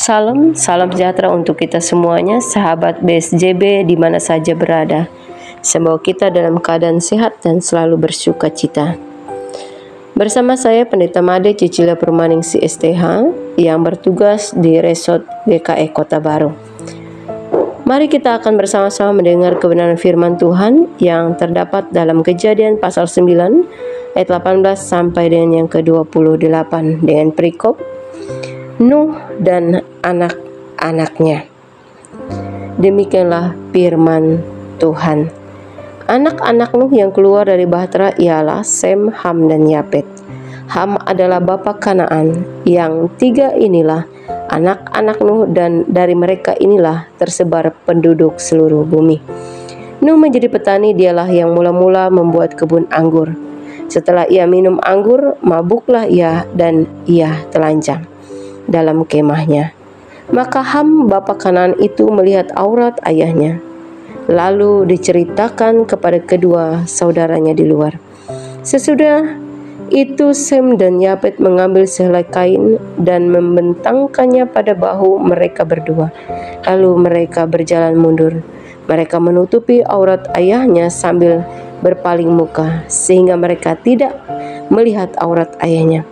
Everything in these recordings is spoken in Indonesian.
Salam sejahtera untuk kita semuanya, sahabat BSJB di mana saja berada. Semoga kita dalam keadaan sehat dan selalu bersuka cita. Bersama saya Pendeta Made Cicilia Permaningsi STH yang bertugas di Resort GKE Kota Baru. Mari kita akan bersama-sama mendengar kebenaran firman Tuhan yang terdapat dalam Kejadian pasal 9 ayat 18 sampai dengan yang ke-28 dengan perikop Nuh dan anak-anaknya. Demikianlah firman Tuhan. Anak-anak Nuh yang keluar dari bahtera ialah Sem, Ham, dan Yafet. Ham adalah bapa Kanaan. Yang tiga inilah anak-anak Nuh dan dari mereka inilah tersebar penduduk seluruh bumi. Nuh menjadi petani, dialah yang mula-mula membuat kebun anggur. Setelah ia minum anggur, mabuklah ia dan ia telanjang dalam kemahnya. Maka Ham bapa Kanaan itu melihat aurat ayahnya. Lalu diceritakan kepada kedua saudaranya di luar. Sesudah itu Sem dan Yafet mengambil sehelai kain dan membentangkannya pada bahu mereka berdua. Lalu mereka berjalan mundur. Mereka menutupi aurat ayahnya sambil berpaling muka, sehingga mereka tidak melihat aurat ayahnya.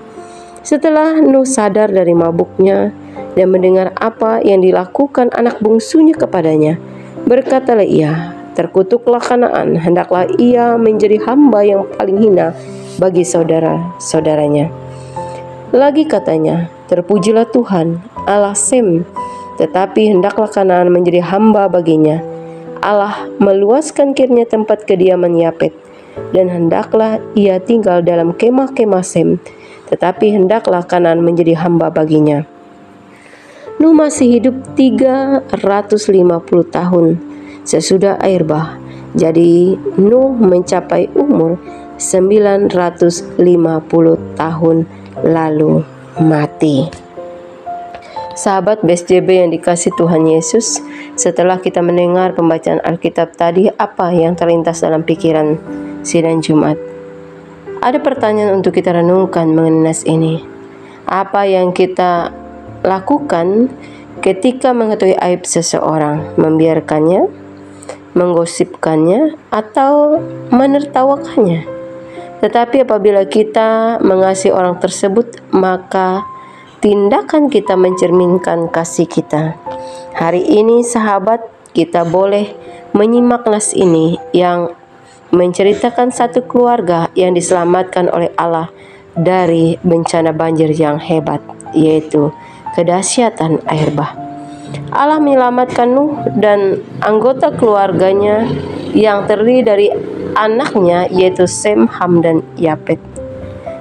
Setelah Nuh sadar dari mabuknya dan mendengar apa yang dilakukan anak bungsunya kepadanya, berkatalah ia, terkutuklah Kanaan, hendaklah ia menjadi hamba yang paling hina bagi saudara-saudaranya. Lagi katanya, terpujilah Tuhan, Allah Sem, tetapi hendaklah Kanaan menjadi hamba baginya. Allah meluaskan kiranya tempat kediaman Yafet, dan hendaklah ia tinggal dalam kemah-kemah Sem, tetapi hendaklah Kanaan menjadi hamba baginya. Nuh masih hidup 350 tahun sesudah air bah. Jadi Nuh mencapai umur 950 tahun lalu mati. Sahabat BSJB yang dikasih Tuhan Yesus, setelah kita mendengar pembacaan Alkitab tadi, apa yang terlintas dalam pikiran sidang Jumat? Ada pertanyaan untuk kita renungkan mengenai nas ini. Apa yang kita lakukan ketika mengetahui aib seseorang? Membiarkannya, menggosipkannya, atau menertawakannya? Tetapi apabila kita mengasihi orang tersebut, maka tindakan kita mencerminkan kasih kita. Hari ini sahabat, kita boleh menyimak nas ini yang menceritakan satu keluarga yang diselamatkan oleh Allah dari bencana banjir yang hebat, yaitu kedahsyatan air bah. Allah menyelamatkan Nuh dan anggota keluarganya yang terdiri dari anaknya, yaitu Sem, Ham, dan Yafet.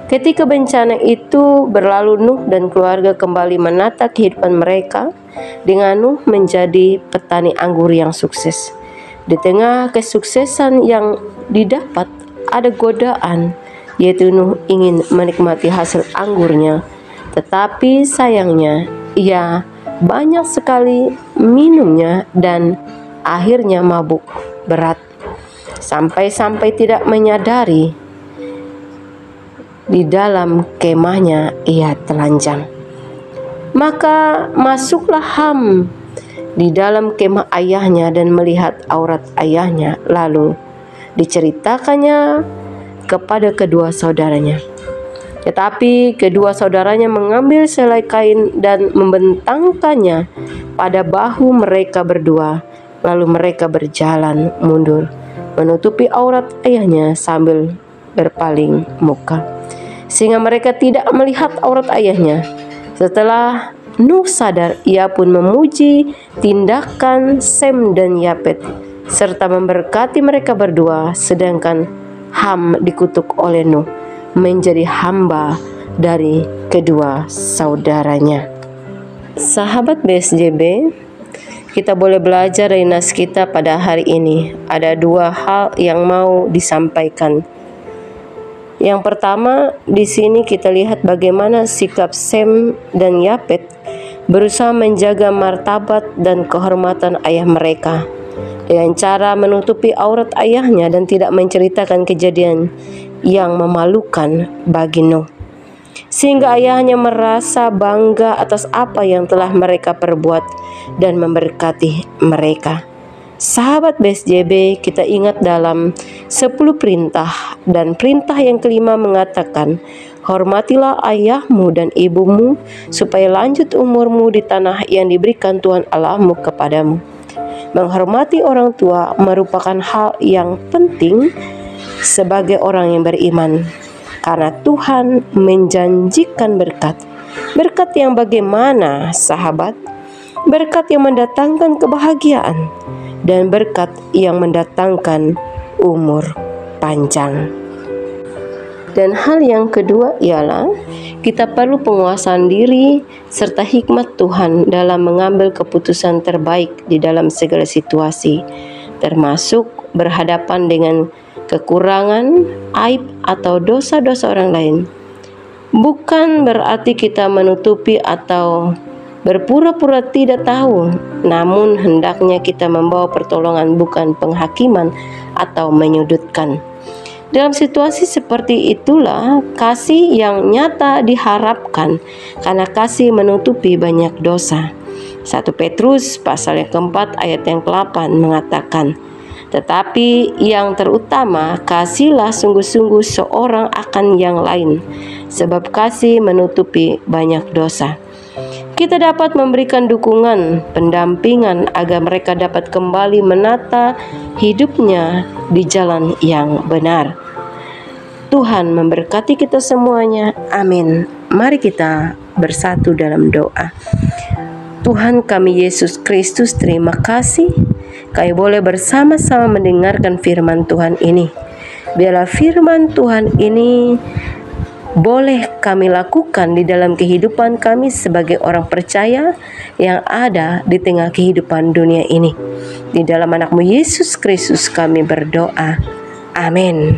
Ketika bencana itu berlalu, Nuh dan keluarga kembali menata kehidupan mereka dengan Nuh menjadi petani anggur yang sukses. Di tengah kesuksesan yang didapat, ada godaan, yaitu Nuh ingin menikmati hasil anggurnya. Tetapi sayangnya, ia banyak sekali minumnya dan akhirnya mabuk berat. Sampai-sampai tidak menyadari di dalam kemahnya ia telanjang. Maka masuklah Ham di dalam kemah ayahnya dan melihat aurat ayahnya, lalu diceritakannya kepada kedua saudaranya. Tetapi kedua saudaranya mengambil selai kain dan membentangkannya pada bahu mereka berdua, lalu mereka berjalan mundur, menutupi aurat ayahnya sambil berpaling muka, sehingga mereka tidak melihat aurat ayahnya. Setelah Nuh sadar, ia pun memuji tindakan Sem dan Yafet serta memberkati mereka berdua, sedangkan Ham dikutuk oleh Nuh menjadi hamba dari kedua saudaranya. Sahabat BSJB, kita boleh belajar dari nas kita pada hari ini. Ada dua hal yang mau disampaikan. Yang pertama, di sini kita lihat bagaimana sikap Sem dan Yafet berusaha menjaga martabat dan kehormatan ayah mereka dengan cara menutupi aurat ayahnya dan tidak menceritakan kejadian yang memalukan bagi Nuh. sehingga ayahnya merasa bangga atas apa yang telah mereka perbuat dan memberkati mereka. Sahabat BSJB, kita ingat dalam 10 perintah, dan perintah yang kelima mengatakan, hormatilah ayahmu dan ibumu supaya lanjut umurmu di tanah yang diberikan Tuhan Allahmu kepadamu. Menghormati orang tua merupakan hal yang penting sebagai orang yang beriman, karena Tuhan menjanjikan berkat. Berkat yang bagaimana, sahabat? Berkat yang mendatangkan kebahagiaan dan berkat yang mendatangkan umur panjang. Dan hal yang kedua ialah kita perlu penguasaan diri serta hikmat Tuhan dalam mengambil keputusan terbaik di dalam segala situasi, termasuk berhadapan dengan kekurangan, aib atau dosa-dosa orang lain. Bukan berarti kita menutupi atau berpura-pura tidak tahu, namun hendaknya kita membawa pertolongan, bukan penghakiman atau menyudutkan. Dalam situasi seperti itulah kasih yang nyata diharapkan, karena kasih menutupi banyak dosa. 1 Petrus pasal yang keempat ayat yang ke-8 mengatakan, tetapi yang terutama, kasihlah sungguh-sungguh seorang akan yang lain, sebab kasih menutupi banyak dosa. Kita dapat memberikan dukungan, pendampingan agar mereka dapat kembali menata hidupnya di jalan yang benar. Tuhan memberkati kita semuanya. Amin. Mari kita bersatu dalam doa. Tuhan kami Yesus Kristus, terima kasih kami boleh bersama-sama mendengarkan firman Tuhan ini. Biarlah firman Tuhan ini boleh kami lakukan di dalam kehidupan kami sebagai orang percaya yang ada di tengah kehidupan dunia ini. Di dalam anakmu Yesus Kristus kami berdoa. Amin.